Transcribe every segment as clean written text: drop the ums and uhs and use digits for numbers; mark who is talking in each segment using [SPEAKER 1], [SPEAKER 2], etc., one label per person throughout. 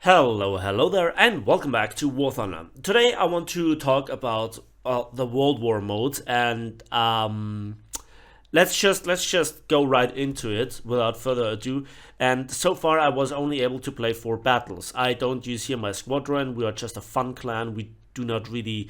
[SPEAKER 1] Hello there, and welcome back to War Thunder. Today I want to talk about the World War mode, and let's just go right into it without further ado. And so far I was only able to play 4 battles. I don't use here my squadron. We are just a fun clan. We do not really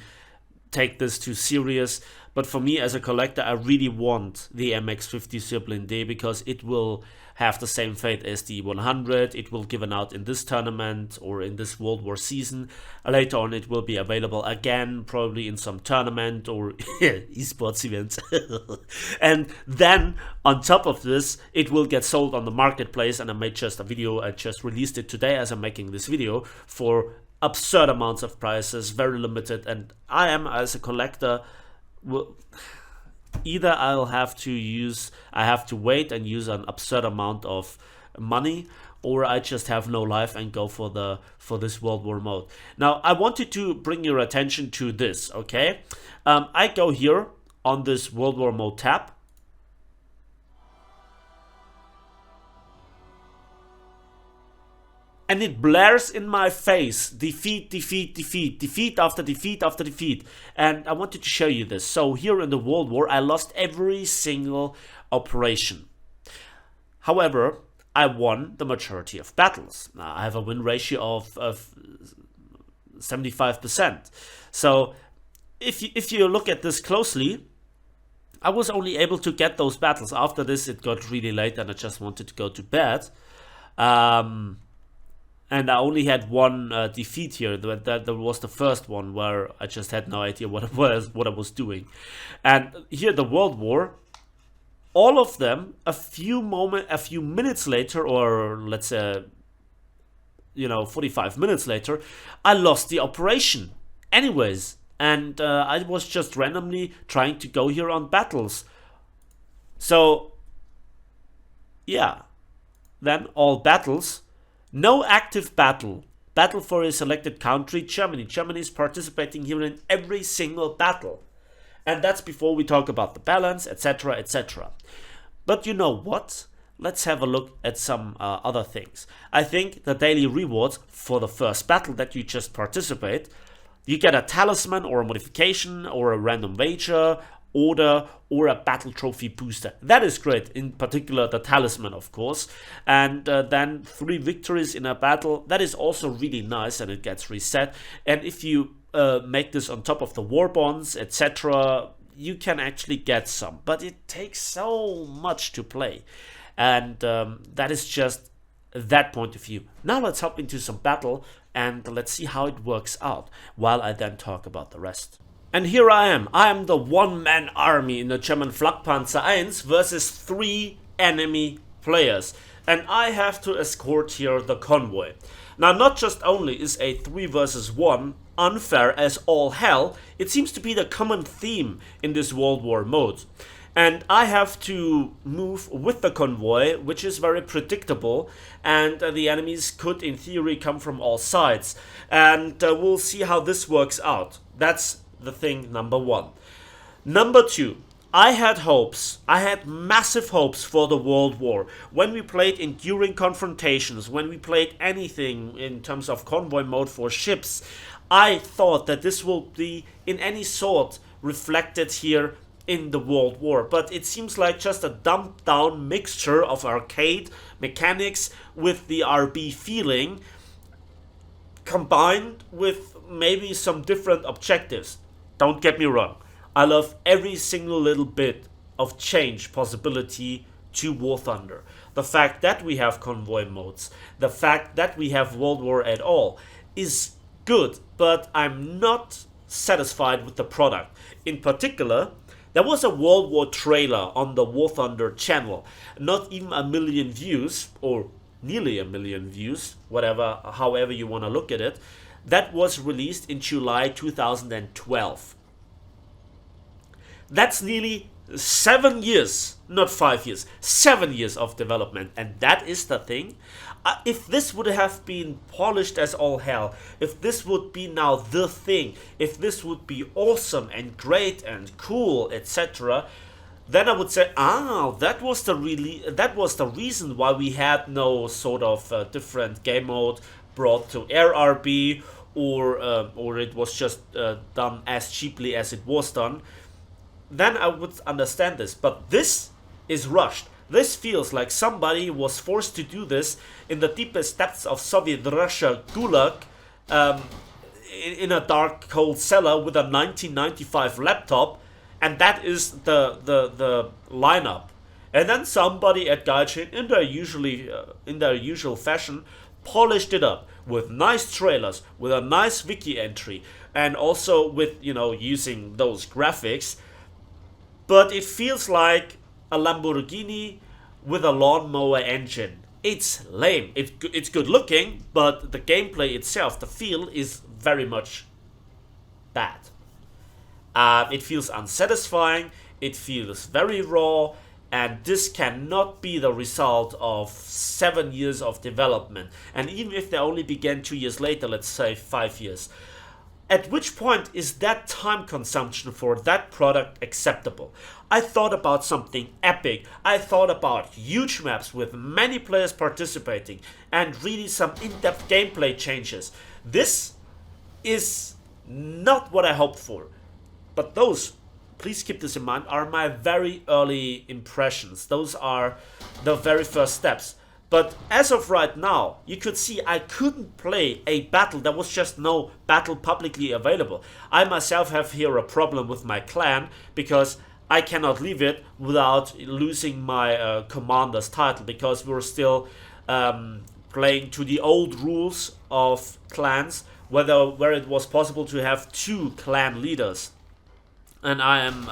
[SPEAKER 1] take this too serious, but for me as a collector I really want the MX50 Zeppelin D because it will have the same fate as the 100. It will given out in this tournament or in this World War season. Later on it will be available again, probably in some tournament or esports events. And then on top of this it will get sold on the marketplace, and I made just a video. I just released it today as I'm making this video for absurd amounts of prices, very limited, and I am as a collector either I have to wait and use an absurd amount of money, or I just have no life and go for this World War mode. Now I wanted to bring your attention to this, okay? I go here on this World War mode tab. And it blares in my face, defeat, defeat, defeat, defeat after defeat after defeat. And I wanted to show you this. So here in the World War, I lost every single operation. However, I won the majority of battles. Now, I have a win ratio of 75%. So if you look at this closely, I was only able to get those battles. After this, it got really late and I just wanted to go to bed. And I only had one defeat here. That was the first one where I just had no idea what I was doing. And here the World War, all of them a few minutes later, or let's say 45 minutes later, I lost the operation. Anyways, and I was just randomly trying to go here on battles. So yeah, then all battles. No active battle. Battle for a selected country, Germany. Germany is participating here in every single battle. And that's before we talk about the balance, etc, etc. But you know what? Let's have a look at some other things. I think the daily rewards for the first battle that you just participate, you get a talisman or a modification or a random wager, order, or a battle trophy booster. That is great, in particular the talisman, of course. And then 3 victories in a battle, that is also really nice, and it gets reset. And if you make this on top of the war bonds, etc., you can actually get some, but it takes so much to play, and that is just that point of view. Now let's hop into some battle and let's see how it works out, while I then talk about the rest. And here I am the one-man army in the German Flakpanzer I versus 3 enemy players. And I have to escort here the convoy. Now, not just only is a 3 versus 1 unfair as all hell, it seems to be the common theme in this World War mode. And I have to move with the convoy, which is very predictable, and the enemies could in theory come from all sides. And we'll see how this works out. That's the thing number 1. Number 2, I had hopes. I had massive hopes for the World War. When we played enduring confrontations, when we played anything in terms of convoy mode for ships, I thought that this will be in any sort reflected here in the World War. But it seems like just a dumbed down mixture of arcade mechanics with the RB feeling, combined with maybe some different objectives. Don't get me wrong, I love every single little bit of change possibility to War Thunder. The fact that we have convoy modes, the fact that we have World War at all is good, but I'm not satisfied with the product. In particular, there was a World War trailer on the War Thunder channel, not even 1 million views, or nearly 1 million views, however you want to look at it. That was released in July 2012. That's nearly 7 years, not 5 years, 7 years of development. And that is the thing. If this would have been polished as all hell, if this would be now the thing, if this would be awesome and great and cool, etc., then I would say, that was the reason why we had no sort of different game mode, brought to Air RB, or it was just done as cheaply as it was done, then I would understand this. But this is rushed. This feels like somebody was forced to do this in the deepest depths of Soviet Russia gulag, um, in a dark, cold cellar with a 1995 laptop, and that is the lineup. And then somebody at Gaijin, in their usual fashion, polished it up with nice trailers, with a nice wiki entry, and also with using those graphics. But it feels like a Lamborghini with a lawnmower engine. It's lame. It's good looking, but the gameplay itself, the feel, is very much bad. It feels unsatisfying. It feels very raw. And this cannot be the result of 7 years of development. And even if they only began 2 years later, let's say 5 years, at which point is that time consumption for that product acceptable? I thought about something epic. I thought about huge maps with many players participating and really some in-depth gameplay changes. This is not what I hoped for. But those, please keep this in mind, are my very early impressions. Those are the very first steps. But as of right now, you could see I couldn't play a battle. There was just no battle publicly available. I myself have here a problem with my clan because I cannot leave it without losing my commander's title, because we're still playing to the old rules of clans, where it was possible to have 2 clan leaders. And I am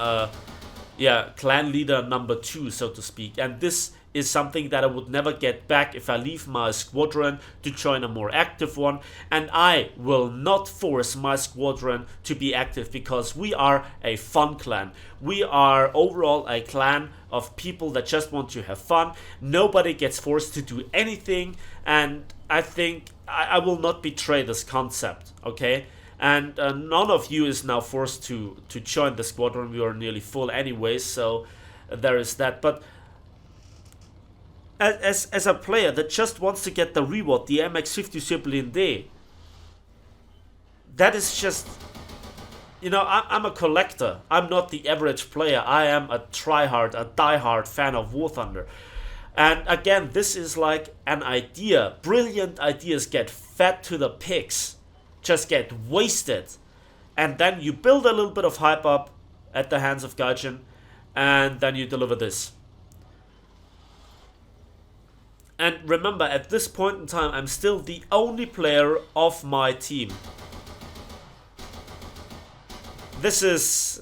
[SPEAKER 1] clan leader number 2, so to speak. And this is something that I would never get back if I leave my squadron to join a more active one. And I will not force my squadron to be active, because we are a fun clan. We are overall a clan of people that just want to have fun. Nobody gets forced to do anything. And I think I will not betray this concept, okay? And none of you is now forced to join the squadron. We are nearly full anyway, so there is that. But as a player that just wants to get the reward, the MX-50 Zeppelin D, that is just, I'm a collector. I'm not the average player. I am a tryhard, a diehard fan of War Thunder. And again, this is like an idea. Brilliant ideas get fed to the pigs, just get wasted. And then you build a little bit of hype up at the hands of Gaijin, and then you deliver this. And remember, at this point in time, I'm still the only player of my team. This is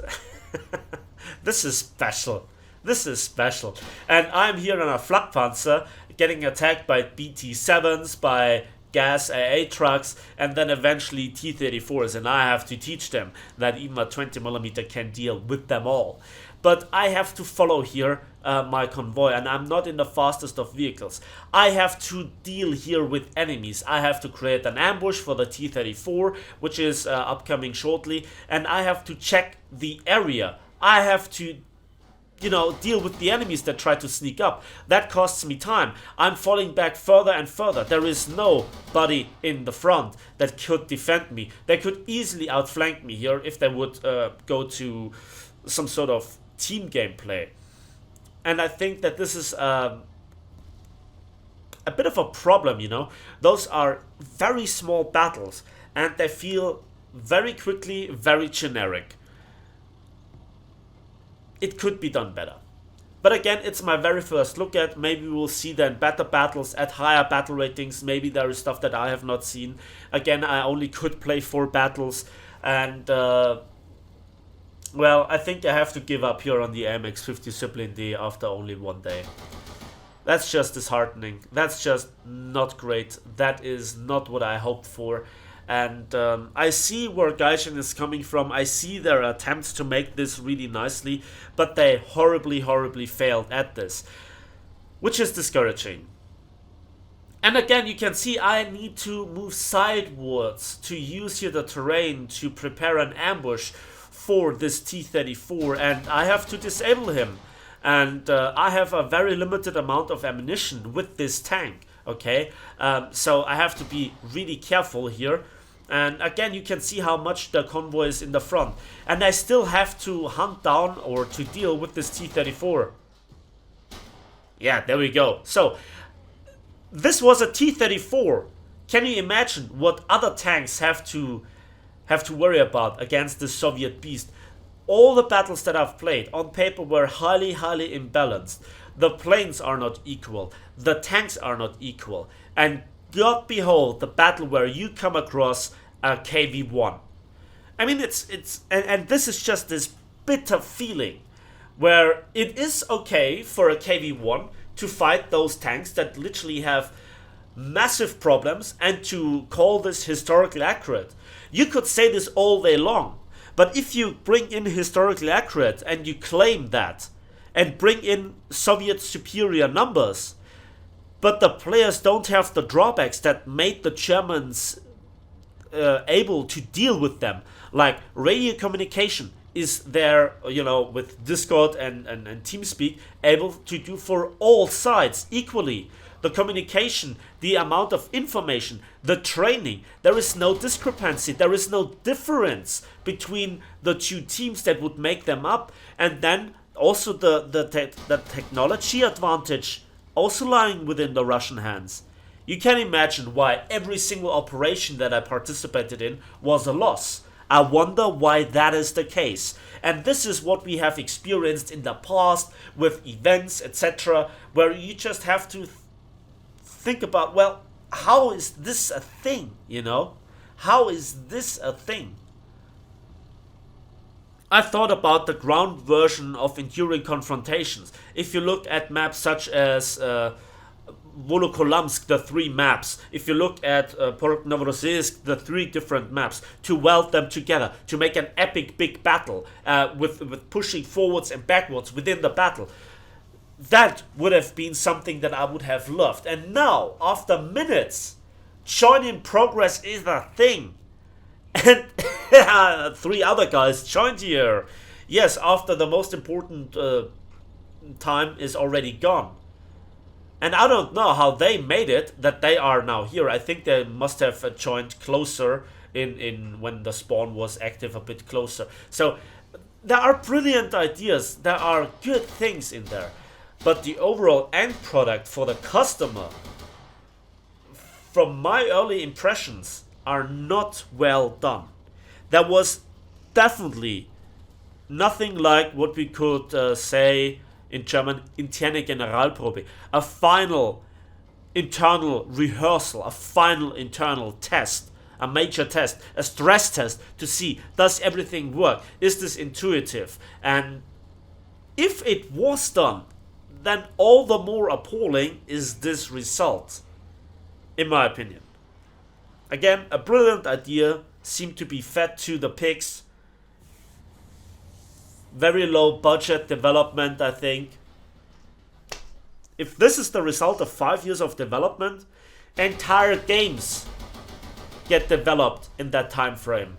[SPEAKER 1] this is special. This is special. And I'm here on a Flakpanzer, getting attacked by BT-7s, by gas AA trucks, and then eventually T-34s, and I have to teach them that even a 20mm can deal with them all. But I have to follow here my convoy, and I'm not in the fastest of vehicles. I have to deal here with enemies. I have to create an ambush for the T-34, which is upcoming shortly, and I have to check the area. I have to deal with the enemies that try to sneak up. That costs me time. I'm falling back further and further. There is nobody in the front that could defend me. They could easily outflank me here if they would go to some sort of team gameplay. And I think that this is a bit of a problem, Those are very small battles, and they feel very quickly very generic. It could be done better. But again, it's my very first look at. Maybe we will see then better battles at higher battle ratings. Maybe there is stuff that I have not seen. Again, I only could play 4 battles. And, well, I think I have to give up here on the MX-50 Zeppelin D after only 1 day. That's just disheartening. That's just not great. That is not what I hoped for. And I see where Gaijin is coming from. I see their attempts to make this really nicely, but they horribly, horribly failed at this, which is discouraging. And again, you can see I need to move sidewards to use here the terrain to prepare an ambush for this T-34, and I have to disable him. And I have a very limited amount of ammunition with this tank. Okay, so I have to be really careful here. And again, you can see how much the convoy is in the front. And I still have to hunt down or to deal with this T-34. Yeah, there we go. So, this was a T-34. Can you imagine what other tanks have to worry about against the Soviet beast? All the battles that I've played on paper were highly, highly imbalanced. The planes are not equal. The tanks are not equal. And God behold, the battle where you come across a KV-1. I mean, and this is just this bitter feeling where it is okay for a KV-1 to fight those tanks that literally have massive problems and to call this historically accurate. You could say this all day long, but if you bring in historically accurate and you claim that and bring in Soviet superior numbers, but the players don't have the drawbacks that made the Germans able to deal with them, like radio communication is there, with Discord and TeamSpeak, able to do for all sides equally. The communication, the amount of information, the training, there is no discrepancy, there is no difference between the two teams that would make them up, and then also the technology advantage also lying within the Russian hands. You can imagine why every single operation that I participated in was a loss. I wonder why that is the case. And this is what we have experienced in the past with events, etc., where you just have to think about, well, how is this a thing, How is this a thing? I thought about the ground version of enduring confrontations. If you look at maps such as Volokolamsk, the 3 maps. If you look at Port Novorossiysk, the 3 different maps, to weld them together, to make an epic big battle with pushing forwards and backwards within the battle. That would have been something that I would have loved. And now, after minutes, join in progress is a thing. And 3 other guys joined here. Yes, after the most important time is already gone. And I don't know how they made it that they are now here. I think they must have joined closer in when the spawn was active a bit closer. So there are brilliant ideas. There are good things in there. But the overall end product for the customer, from my early impressions, are not well done. There was definitely nothing like what we could say in German, interne Generalprobe, a final internal rehearsal, a final internal test, a major test, a stress test to see, does everything work? Is this intuitive? And if it was done, then all the more appalling is this result, in my opinion. Again, a brilliant idea, seemed to be fed to the pigs. Very low budget development, I think. If this is the result of 5 years of development, entire games get developed in that time frame.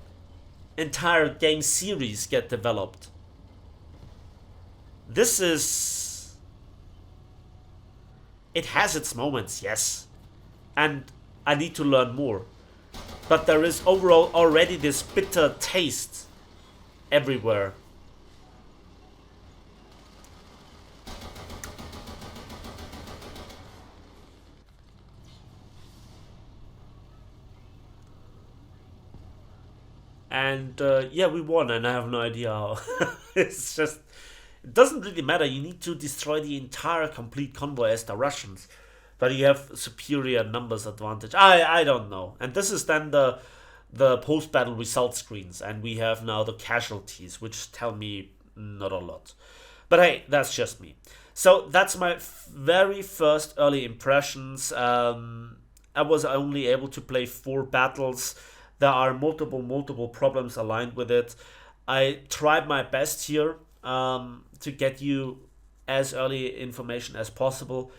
[SPEAKER 1] Entire game series get developed. This is... It has its moments, yes. And I need to learn more. But there is overall already this bitter taste everywhere. And yeah, we won, and I have no idea how. It's just, it doesn't really matter. You need to destroy the entire complete convoy as the Russians, but you have superior numbers advantage. I don't know. And this is then the post-battle result screens, and we have now the casualties, which tell me not a lot. But hey, that's just me. So that's my very first early impressions. I was only able to play 4 battles. There are multiple problems aligned with it. I tried my best here to get you as early information as possible,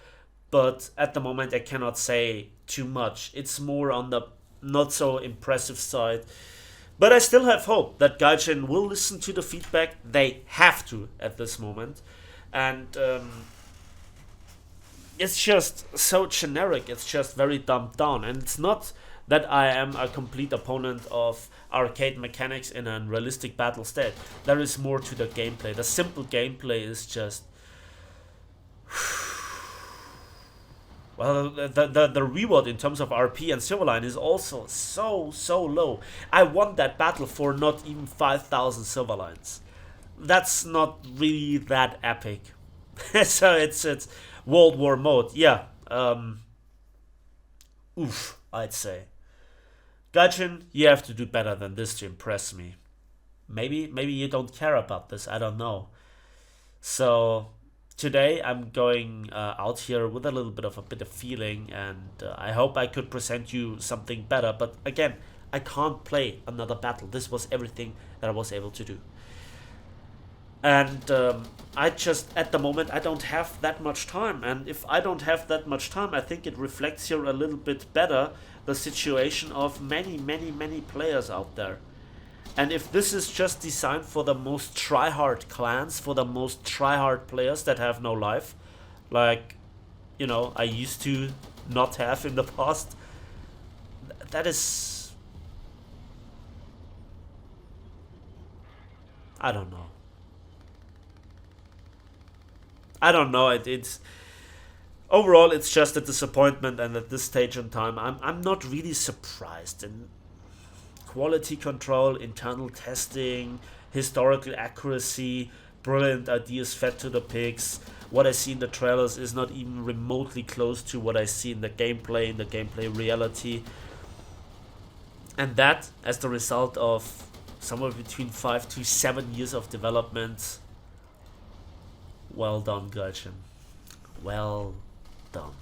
[SPEAKER 1] but at the moment I cannot say too much. It's more on the not so impressive side. But I still have hope that Gaijin will listen to the feedback. They have to at this moment. And it's just so generic. It's just very dumbed down, and it's not that I am a complete opponent of arcade mechanics in a realistic battle state. There is more to the gameplay. The simple gameplay is just well, the reward in terms of RP and Silverline is also so low. I won that battle for not even 5,000 Silverlines. That's not really that epic. So it's World War mode. Yeah. Oof, I'd say. Gaijin, you have to do better than this to impress me. Maybe you don't care about this. I don't know. So today I'm going out here with a little bit of feeling, and I hope I could present you something better. But again, I can't play another battle. This was everything that I was able to do. And I just, at the moment, I don't have that much time. And if I don't have that much time, I think it reflects here a little bit better the situation of many players out there. And if this is just designed for the most try-hard clans, for the most try-hard players that have no life, like, I used to not have in the past, that is... I don't know. It's overall, it's just a disappointment, and at this stage in time, I'm not really surprised. And quality control, internal testing, historical accuracy, brilliant ideas fed to the pigs. What I see in the trailers is not even remotely close to what I see in the gameplay reality. And that, as the result of somewhere between 5 to 7 years of development. Well done, Gaijin. Well done.